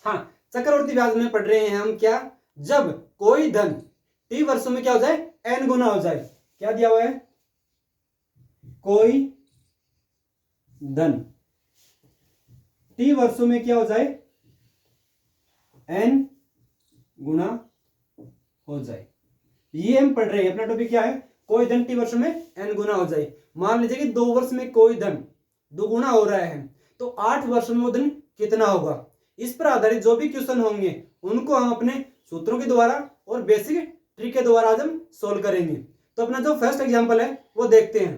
हाँ, चक्रवर्ती ब्याज में पढ़ रहे हैं हम क्या, जब कोई धन t वर्षों में क्या हो जाए, n गुना हो जाए। क्या दिया हुआ है, कोई धन t वर्षों में क्या हो जाए, n गुना हो जाए। ये हम पढ़ रहे हैं, अपना टॉपिक क्या है, कोई धन t वर्षों में n गुना हो जाए। मान लीजिए कि 2 वर्ष में कोई धन दुगुना हो रहा है, तो 8 वर्षों में वो धन कितना होगा। इस पर आधारित जो भी क्वेश्चन होंगे उनको हम अपने सूत्रों के द्वारा और बेसिक ट्रिक के द्वारा आज हम सोल्व करेंगे। तो अपना जो फर्स्ट एग्जांपल है वो देखते हैं।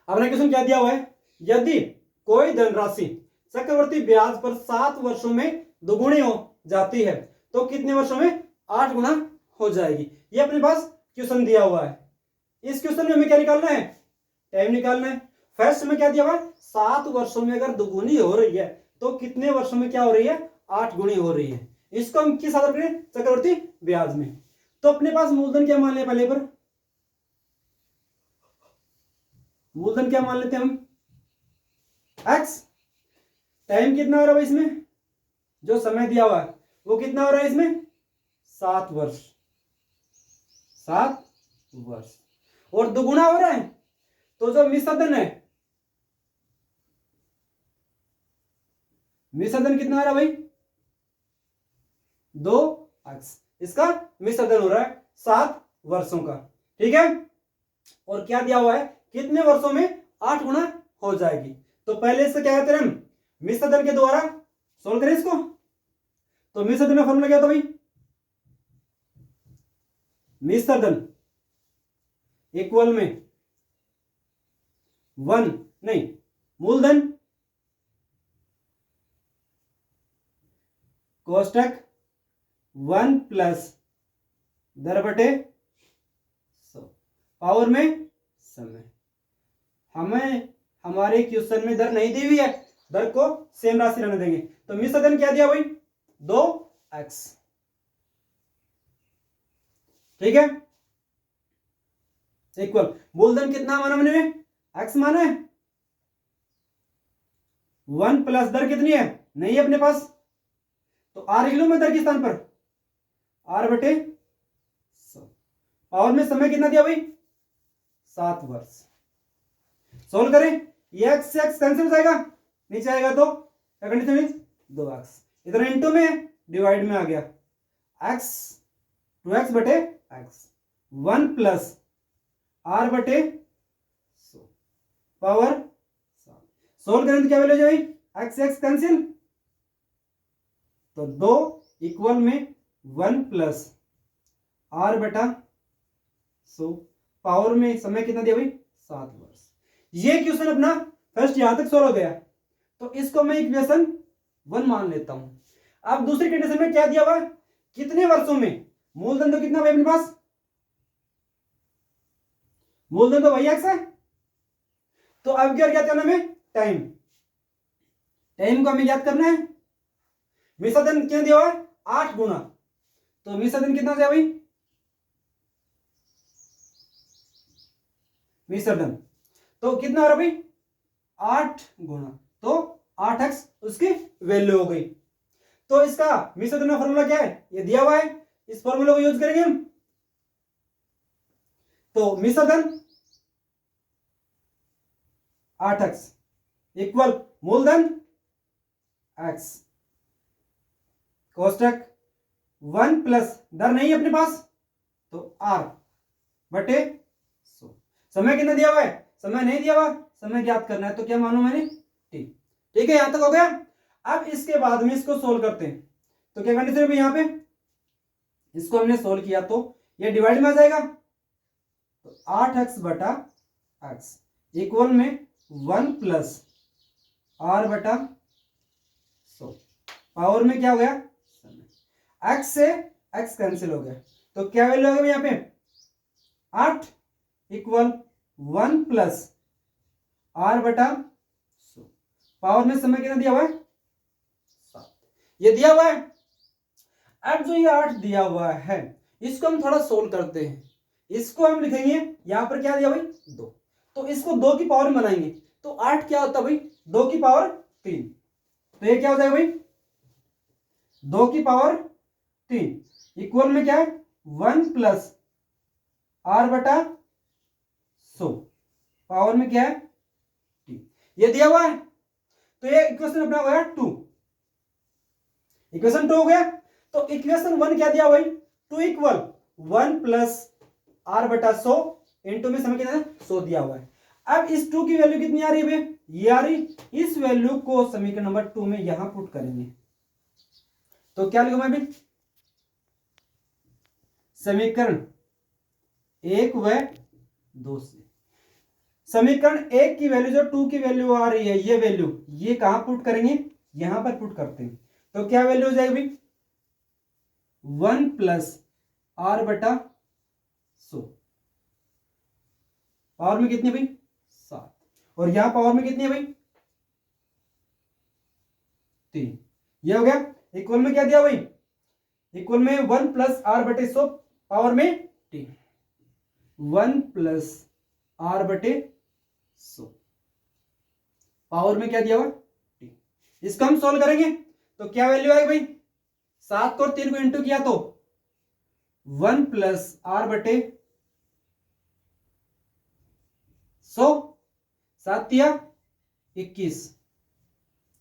अपना क्वेश्चन क्या दिया हुआ है, यदि कोई धनराशि चक्रवर्ती ब्याज पर 7 वर्षों में दुगुनी हो जाती है तो कितने वर्षों में 8 गुना हो जाएगी। ये अपने पास क्वेश्चन दिया हुआ है। इस क्वेश्चन में हमें क्या निकालना है, टाइम निकालना है। फर्स्ट में क्या दिया हुआ है, 7 वर्षों में अगर दुगुनी हो रही है तो कितने वर्षों में क्या हो रही है, 8 गुनी हो रही है। इसको हम किस आधार पर, चक्रवर्ती ब्याज में। तो अपने पास मूलधन क्या मान लिया, पहले पर मूलधन क्या मान लेते हैं हम, x। टाइम कितना हो रहा है इसमें, जो समय दिया हुआ है वो कितना हो रहा है इसमें, 7 वर्ष, 7 वर्ष। और दुगुना हो रहा है तो जो मिश्रधन है, मिश्रधन कितना आ रहा है भाई, 2x। इसका मिश्रधन हो रहा है 7 वर्षों का, ठीक है। और क्या दिया हुआ है, कितने वर्षों में 8 गुना हो जाएगी। तो पहले इससे क्या कहते हैं हम, मिश्रधन के द्वारा सोल्व करें इसको। तो मिश्रधन का फॉर्मूला क्या था भाई, मिश्रधन इक्वल में 1 नहीं, मूलधन कोष्टक 1 प्लस दर बटे 100 पावर में समय। हमें हमारे क्वेश्चन में दर नहीं दी हुई है, दर को सेम राशि रहने देंगे। तो मिश्रधन क्या दिया भाई, 2x, ठीक है। इक्वल मूलधन कितना माना मैंने, x माना है। 1 प्लस दर कितनी है, नहीं है अपने पास, तो r लिख लूं मैं दर के स्थान पर, r बटे 100। पावर में समय कितना दिया भाई, 7 वर्ष। सोल्व करें, ये x से x कैंसिल हो जाएगा, नीचे आएगा तो क्या कंडीशन मींस 2x, इधर इनटू में डिवाइड में आ गया, x 2x बटे x, 1 प्लस r बटे 100 पावर 7। सोल्व करें तो क्या वैल्यू हो जाएगी, x x कैंसिल, तो 2 इक्वल में 1 प्लस r बटा 100 पावर में समय कितना दिया भाई, 7 वर्ष। ये क्वेश्चन अपना फर्स्ट यहां तक सोल्व हो गया, तो इसको मैं इक्वेशन 1 मान लेता हूं। अब दूसरी कंडीशन में क्या दिया हुआ, कितने वर्षों में, मूलधन तो कितना भाई अपने पास, मूलधन तो वही x है। तो अब क्या करना है, टाइम, टाइम को हमें याद करना है। मिश्रधन क्या दिया हुआ है, 8 गुना, तो मिश्रधन कितना दिया भाई, मिश्रधन तो कितना हो रहा भाई, 8 गुना, तो 8x उसकी वैल्यू हो गई। तो इसका मिश्रधन का फॉर्मूला क्या है, ये दिया हुआ है, इस फॉर्मूले को यूज करेंगे हम। तो मिश्रधन 8x इक्वल मूलधन x कोष्टक 1 प्लस दर नहीं है अपने पास, तो r बटे 100। समय कितना दिया हुआ है, समय नहीं दिया हुआ, समय ज्ञात करना है, तो क्या मानू मैंने, t। ठीक है, यहां तक हो गया। अब इसके बाद में इसको सोल्व करते हैं, तो क्या कंडीशन है यहां पे, इसको हमने सोल्व किया तो ये डिवाइड में आ जाएगा, तो 8x बटा x इक्वल में 1 प्लस r बटा 100 पावर में क्या हो गया, समय। x से x कैंसिल हो गया, तो क्या वैल्यू आ गया यहाँ पे, 8 इक्वल 1 प्लस r बटा 100 पावर में समय कितना दिया हुआ है, 7। ये दिया हुआ है। अब जो ये 8 दिया हुआ है इसको हम थोड़ा सोल्व करते हैं। इसको हम लिखेंगे, यहां पर क्या दिया भाई, 2, तो इसको 2 की पावर में बनाएंगे, तो 8 क्या होता है भाई, 2 की पावर 3, तो ये क्या हो जाएगा भाई 2 की पावर 3 इक्वल में क्या है 1 प्लस आर बटा 100 पावर में क्या है t। ये दिया हुआ है तो ये इक्वेशन अपना हो गया 2, इक्वेशन 2 हो गया। तो इक्वेशन 1 क्या दिया हुआ है 2 इक्वल 1 प्लस आर बटा 100 इंटू में समय कितना है 100 दिया हुआ है। अब इस 2 की वैल्यू कितनी आ रही है ये आ रही, इस वैल्यू को समीकरण नंबर 2 में यहां पुट करेंगे तो क्या लिखूंगा अभी समीकरण 1 व 2 से समीकरण 1 की वैल्यू जो 2 की वैल्यू आ रही है ये वैल्यू ये कहां पुट करेंगे यहां पर पुट करते हैं तो क्या वैल्यू हो जाएगी 1 प्लस आर बटा 100 पावर में कितनी भाई 7 और यहां पावर में कितनी है भाई 3। ये हो गया इक्वल में क्या दिया भाई इक्वल में 1 प्लस आर बटे 100 पावर में t 1 प्लस आर बटे 100 पावर में क्या दिया हुआ t। इसको हम सोल्व करेंगे तो क्या वैल्यू आएगी भाई 7 और 3 को इंटू किया तो 1 प्लस आर बटे 100 7 दिया 21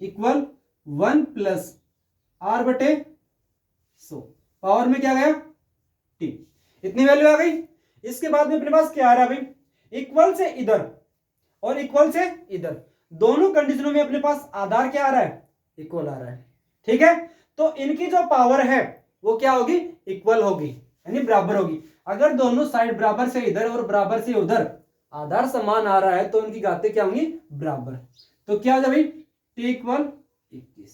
इक्वल 1 प्लस आर बटे 100 पावर में क्या गया t। इतनी वैल्यू आ गई। इसके बाद में अपने पास क्या आ रहा है भाई इक्वल से इधर और इक्वल से इधर दोनों कंडीशनों में अपने पास आधार क्या आ रहा है इक्वल आ रहा है। ठीक है तो इनकी जो पावर है वो क्या होगी इक्वल होगी यानी बराबर होगी। अगर दोनों साइड बराबर से इधर और बराबर से उधर आधार समान आ रहा है तो उनकी घातें क्या होंगी बराबर। तो क्या हो जाए भाई t इक्वल 21।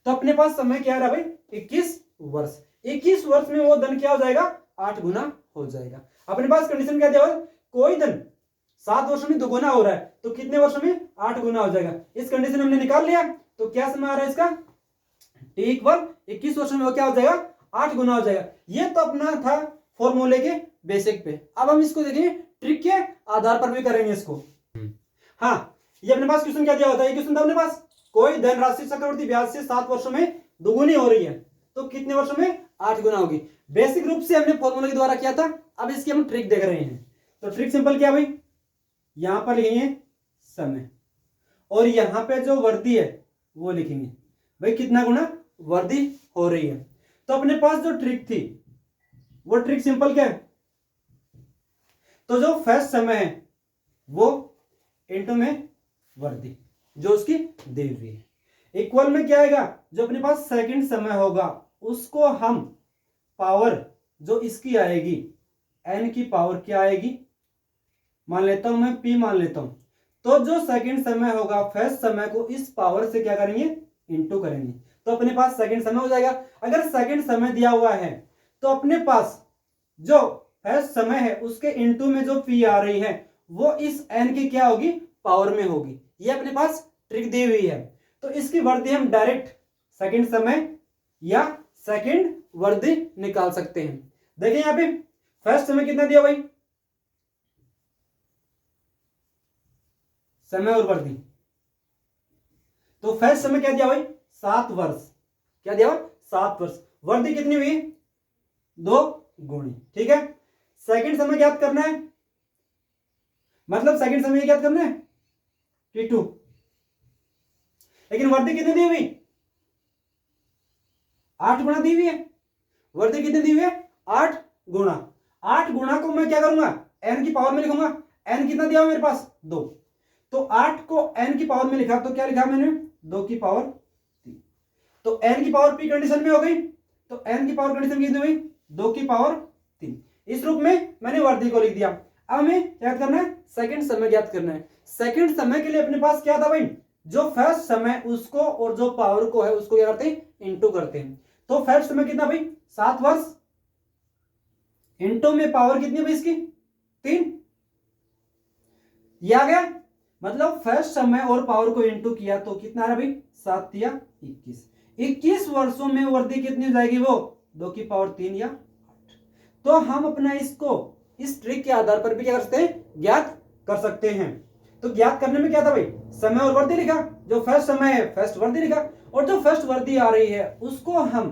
तो अपने पास समय क्या आ रहा है भाई 21 वर्ष। 21 वर्ष में वो धन क्या हो जाएगा 8 गुना हो जाएगा। अपने पास कंडीशन क्या दिया हुआ कोई धन 7 वर्षों में दोगुना हो रहा है तो कितने वर्षों में 8 गुना हो जाएगा। इस कंडीशन हमने निकाल लिया तो क्या समय आ रहा है इसका t इक्वल 21 वर्षों में वो क्या हो जाएगा 8 गुना हो जाएगा। ये तो अपना था फॉर्मूले के बेसिक पे। अब हम इसको देखेंगे ट्रिक के आधार पर भी करेंगे इसको। हाँ ये अपने पास क्वेश्चन क्या दिया होता है क्वेश्चन था अपने पास कोई धन राशि चक्रवर्ती ब्याज से 7 वर्षों में दोगुनी हो रही है तो कितने वर्षों में 8 गुना होगी। बेसिक रूप से हमने फॉर्मूले के द्वारा किया था। अब इसकी हम ट्रिक देख रहे हैं तो ट्रिक सिंपल क्या भाई यहां पर लिखेंगे समय और यहां पे जो वर्दी है वो लिखेंगे भाई कितना गुना वर्दी हो रही है। तो अपने पास जो ट्रिक थी वो ट्रिक सिंपल क्या है तो जो फर्स्ट समय है वो इंटू में वर्दी जो उसकी दी हुई है इक्वल में क्या आएगा जो अपने पास सेकंड समय होगा उसको हम पावर जो इसकी आएगी n की पावर क्या आएगी मान लेता हूं मैं p मान लेता हूं तो जो सेकंड समय होगा फर्स्ट समय को इस पावर से क्या करेंगे इंटू करेंगे तो अपने पास सेकंड समय हो जाएगा। अगर सेकंड समय दिया हुआ है तो अपने पास जो फर्स्ट समय है उसके इंटू में जो p आ रही है वो इस n की क्या होगी पावर में होगी। ये अपने पास ट्रिक दी हुई है तो इसकी वर्दी हम डायरेक्ट सेकंड समय या सेकंड वर्दी निकाल सकते हैं। देखिए यहां पे फर्स्ट समय कितना दिया भाई समय और वर्दी तो फर्स्ट समय क्या दिया भाई 7 वर्ष क्या दिया 7 वर्ष वर्दी कितनी हुई 2 गुणी। ठीक है सेकंड समय ज्ञात करना है मतलब सेकंड समय ज्ञात करना है t2 लेकिन वर्दी कितनी दी हुई 8 गुना दी हुई है। वर्दी कितनी दी हुई है 8 गुना। 8 गुना को मैं क्या करूंगा n की पावर में लिखूंगा। n कितना दिया मेरे पास 2 तो 8 को n की पावर में लिखा तो क्या लिखा मैंने 2 की पावर 3 तो n की पावर p कंडीशन में हो गई तो n की पावर कंडीशन कितनी हुई 2 की पावर 3। इस रूप में मैंने वर्दी को लिख दिया। अब हमें क्या करना है सेकंड समय ज्ञात करना है। सेकंड समय के लिए अपने पास क्या था भाई जो फर्स्ट समय उसको और जो पावर को है उसको क्या करते हैं इंटू करते हैं। तो फर्स्ट समय कितना भाई 7 वर्ष इंटू में पावर कितनी भाई इसकी 3 ये आ गया मतलब फर्स्ट समय और पावर को इंटू किया तो कितना आ रहा भाई 7 या 21 वर्षों में वर्दी कितनी हो जाएगी वो 2 की पावर 3 या 8। तो हम अपना इसको इस ट्रिक के आधार पर भी क्या कर सकते हैं ज्ञात कर सकते हैं। तो ज्ञात करने में क्या था भाई, समय और वर्दी लिखा, जो फर्स्ट समय है फर्स्ट वर्दी लिखा, और जो फर्स्ट वर्दी आ रही है उसको हम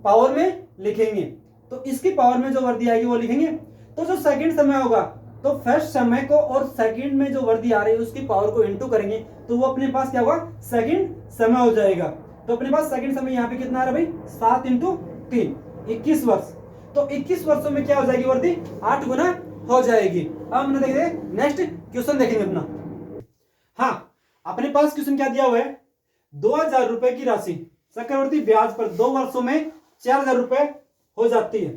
पावर में लिखेंगे, तो इसकी पावर में जो वर्दी आएगी वो लिखेंगे। तो जो सेकंड समय होगा तो फर्स्ट समय को और सेकंड में जो वर्दी आ रही है उसकी पावर को इंटू करेंगे, तो वो अपने पास क्या होगा, सेकंड समय हो जाएगा। तो अपने पास सेकंड समय यहाँ पे कितना आ रहा है भाई, 7 इंटू 3 21 वर्ष। तो 21 वर्षों में क्या हो जाएगी वर्दी, 8 गुना हो जाएगी। अब हमने देखते हैं नेक्स्ट क्वेश्चन देखेंगे अपना। हाँ, अपने पास क्वेश्चन क्या दिया हुआ है, 2000 रुपए की राशि चक्रवर्ती ब्याज पर 2 वर्षों में 4000 रुपए हो जाती है,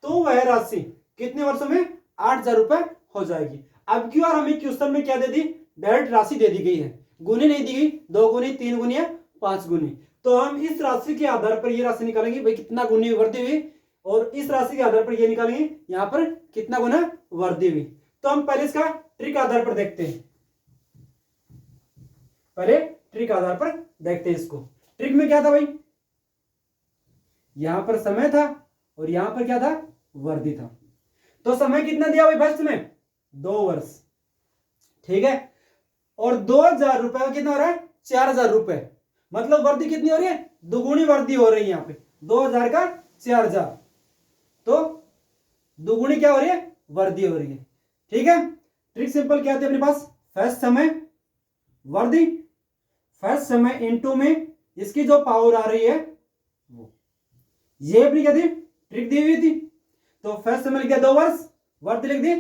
तो वह राशि कितने वर्षों में 8000 रुपए हो जाएगी। अब क्यों यार हमें क्वेश्चन में क्या दे दी, डायरेक्ट राशि दे दी गई है, गुनी नहीं दी गई, 2 गुनी 3 गुनी या 5 गुनी। तो हम इस राशि के आधार पर ये राशि निकालेंगे भाई कितना गुनी वृद्धि हुई, और इस राशि के आधार पर ये निकालेंगे यहां पर कितना गुना वृद्धि हुई। तो हम पहले इसका ट्रिक आधार पर देखते हैं, पहले ट्रिक आधार पर देखते हैं इसको। ट्रिक में क्या था भाई, यहां पर समय था और यहां पर क्या था, वृद्धि था। तो समय कितना दिया भाई फर्स्ट में, 2 वर्ष, ठीक है। और 2000 रुपए का कितना हो रहा है, 4000 रुपए, मतलब वृद्धि कितनी हो रही है, दुगुनी वृद्धि हो रही है यहां पे, 2000 का 4000, तो दुगुनी क्या हो रही है, वृद्धि हो रही है, ठीक है। ट्रिक सिंपल क्या थी अपने पास, फर्स्ट समय वृद्धि, फर्स्ट समय इनटू में इसकी जो पावर आ रही है वो, ये अपनी क्या थी, ट्रिक दी हुई थी। तो फर्स्ट समय लिख दिया 2 वर्ष, वृद्धि लिख दी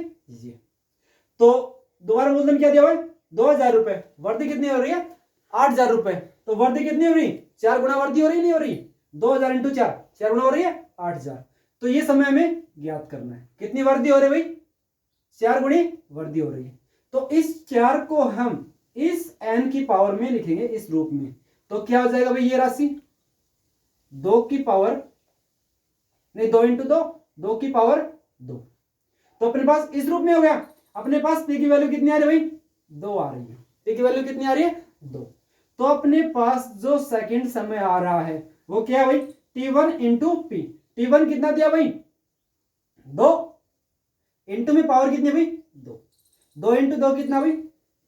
ये, तो दोबारा मूलधन क्या दिया हुआ है, 2000 रुपए, वृद्धि कितनी हो रही है 8000 रुपए, तो वृद्धि कितनी हो रही, 4 गुना वृद्धि हो रही नहीं हो रही, 2000 इंटू 4 गुना हो रही है 8000। तो ये समय हमें ज्ञात करना है, कितनी वृद्धि हो रही है भाई, 4 गुनी वृद्धि हो रही है। तो इस 4 को हम इस n की पावर में लिखेंगे इस रूप में, तो क्या हो जाएगा भाई ये राशि 2 की पावर नहीं 2 इंटू 2, 2 की पावर 2। तो अपने पास इस रूप में हो गया। अपने पास p की वैल्यू कितनी आ रही है भाई, 2 आ रही है, p की वैल्यू कितनी आ रही है 2। तो अपने पास जो सेकंड समय आ रहा है वो क्या है भाई, t1 इंटू पी। t1 कितना दिया भाई 2, इंटू में पावर कितनी भाई 2, 2 इंटू 2 कितना भाई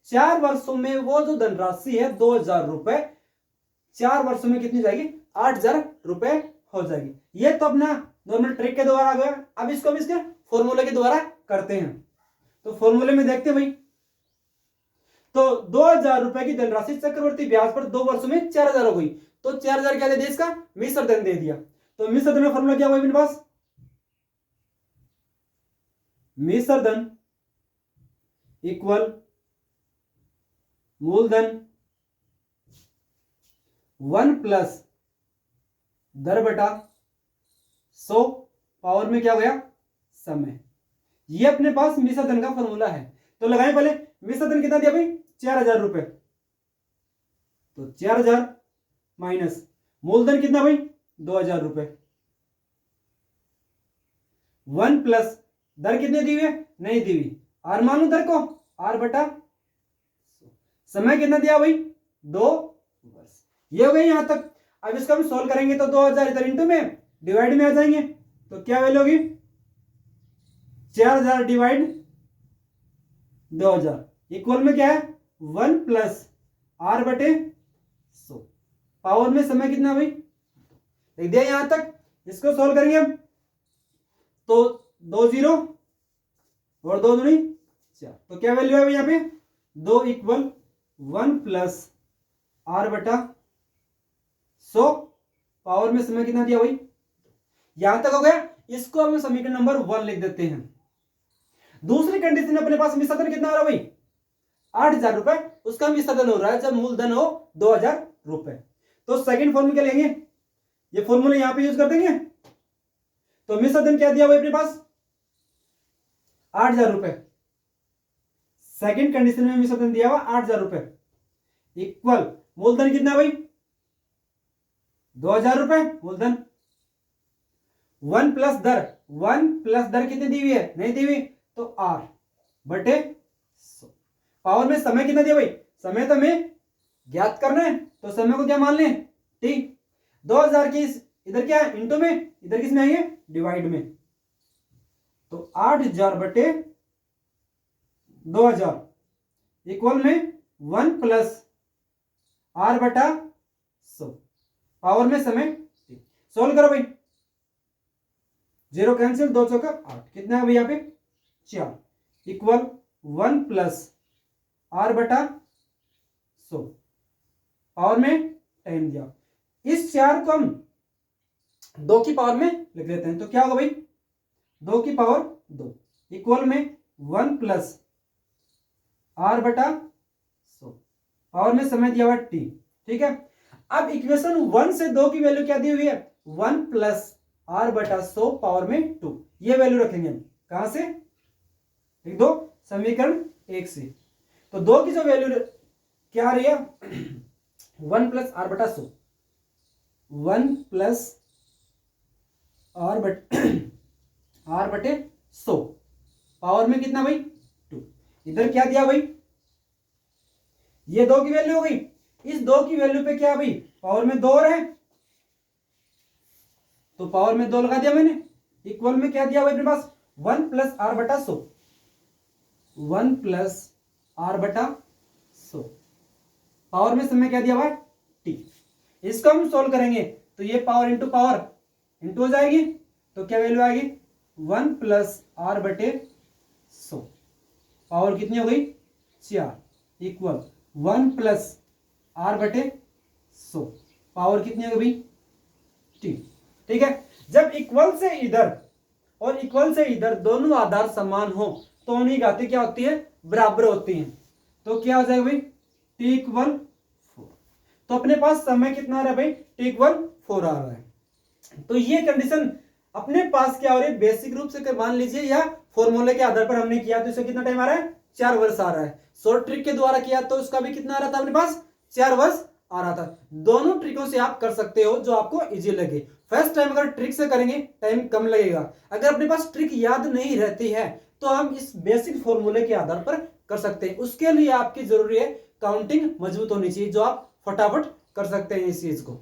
4 वर्षों में वो जो धनराशि है 2000 रुपए, 4 वर्षों में कितनी जाएगी 8000 रुपए हो जाएगी। ये तो अपना नॉर्मल ट्रिक के द्वारा आ गया। अब इसको भी इसके फॉर्मूले के द्वारा करते हैं, तो फॉर्मूले में देखते हैं भाई। तो 2000 रुपए की धनराशि चक्रवर्ती ब्याज पर 2 वर्षों में 4000 हो गई, तो 4000 क्या दे दिया, इसका मिश्र धन दे दिया। तो मिश्र धन में फॉर्मूला क्या हुआ मेरे पास, मिश्र धन इक्वल मूलधन 1 प्लस दर बटा 100 पावर में क्या हो गया समय। ये अपने पास मिश्र धन का फॉर्मूला है। तो लगाएं पहले, मिश्र धन कितना दिया भाई 4000 रुपए, तो 4000 माइनस मूलधन कितना भाई 2000 रुपए, 1 प्लस दर कितनी दी हुई है, नहीं दी हुई, आर मान लो दर को, आर बटा समय कितना दिया भाई 2 वर्ष। ये हो गई यहां तक। अब इसको हम सॉल्व करेंगे तो 2000 इधर इंटू में डिवाइड में आ जाएंगे, तो क्या वैल्यू होगी 4000 डिवाइड 2000 इक्वल में क्या है 1 प्लस आर बटे 100, पावर में समय कितना भाई लिख दिया यहां तक। इसको सॉल्व करेंगे हम तो 2 0 और 2 दूनी 4, तो क्या वैल्यू है यहां पे 2 इक्वल 1 प्लस आर बटा 100, पावर में समय कितना दिया भाई, यहां तक हो गया। इसको हम समीकरण नंबर 1 लिख देते हैं। दूसरी कंडीशन अपने पास मिश्र धन कितना हो रहा है भाई 8000 रुपए, उसका मिश्र धन हो रहा है जब मूलधन हो 2000 रुपए। तो सेकंड फॉर्मूला क्या लेंगे, ये फॉर्मूला यहां पे यूज कर देंगे। तो मिश्र धन क्या दिया भाई अपने पास 8000 रुपए, सेकंड कंडीशन में मिश्र धन दिया हुआ 8000 रुपए इक्वल मूलधन कितना भाई 2000 रुपए मूलधन, 1 प्लस दर, 1 प्लस दर कितनी दी हुई है, नहीं दी हुई, तो आर बटे 100, पावर में समय कितना दिया भाई, समय तो हमें ज्ञात करना है, तो समय को क्या मान लें टी, 2000 की इधर क्या है इंटू में, इधर किस में आएंगे डिवाइड में, तो 8000 बटे 2000 इक्वल में 1 प्लस आर बटा 100 पावर में समय t। सोल्व करो भाई, 0 कैंसिल, 2 चौका 8, कितना है भाई यहाँ पे 4 इक्वल 1 प्लस आर बटा 100 पावर में 10 दिया। इस 4 को हम 2 की पावर में लिख लेते हैं, तो क्या होगा भाई 2 की पावर 2 इक्वल में 1 प्लस आर बटा 100 पावर में समय दिया हुआ t। ठीक है, अब इक्वेशन 1 से 2 की वैल्यू क्या दी हुई है 1 प्लस आर बटा 100 पावर में 2, ये वैल्यू रखेंगे हम कहां से, लिख दो समीकरण 1 से। तो 2 की जो वैल्यू क्या आ रही है 1 प्लस आर बटा 100, 1 प्लस आर बटे 100 पावर में कितना भाई 2। इधर क्या दिया भाई, ये 2 की वैल्यू हो गई, इस 2 की वैल्यू पे क्या भाई पावर में 2 और है, तो पावर में 2 लगा दिया मैंने। इक्वल में क्या दिया भाई अपने पास 1 प्लस आर बटा 100, 1 प्लस आर बटा 100 पावर में समय क्या दिया हुआ t। इसको हम सोल्व करेंगे तो ये पावर इंटू पावर इंटू हो जाएगी, तो क्या वैल्यू आएगी 1 प्लस आर बटे 100 पावर कितनी हो गई 4 इक्वल 1 प्लस आर बटे 100 पावर कितनी हो गई t। ठीक है, जब इक्वल से इधर और इक्वल से इधर दोनों आधार समान हो तो उन्हीं घातें क्या होती है बराबर होती हैं, तो क्या हो जाएगा भाई t इक्वल 4। तो अपने पास समय कितना आ रहा है भाई t इक्वल 4 आ रहा है। तो ये कंडीशन अपने पास क्या हो रही है बेसिक रूप से मान लीजिए या फॉर्मूले के आधार पर हमने किया तो इसका कितना टाइम आ रहा है 4 वर्ष आ रहा है। शॉर्ट ट्रिक के द्वारा किया तो उसका भी कितना आ रहा था अपने पास 4 वर्ष आ रहा था। दोनों ट्रिकों से आप कर सकते हो जो आपको इजी लगे। फर्स्ट टाइम अगर ट्रिक से करेंगे टाइम कम लगेगा, अगर अपने पास ट्रिक याद नहीं रहती है तो हम इस बेसिक फॉर्मूले के आधार पर कर सकते हैं। उसके लिए आपकी जरूरी है काउंटिंग मजबूत होनी चाहिए जो आप फटाफट कर सकते हैं इस चीज को।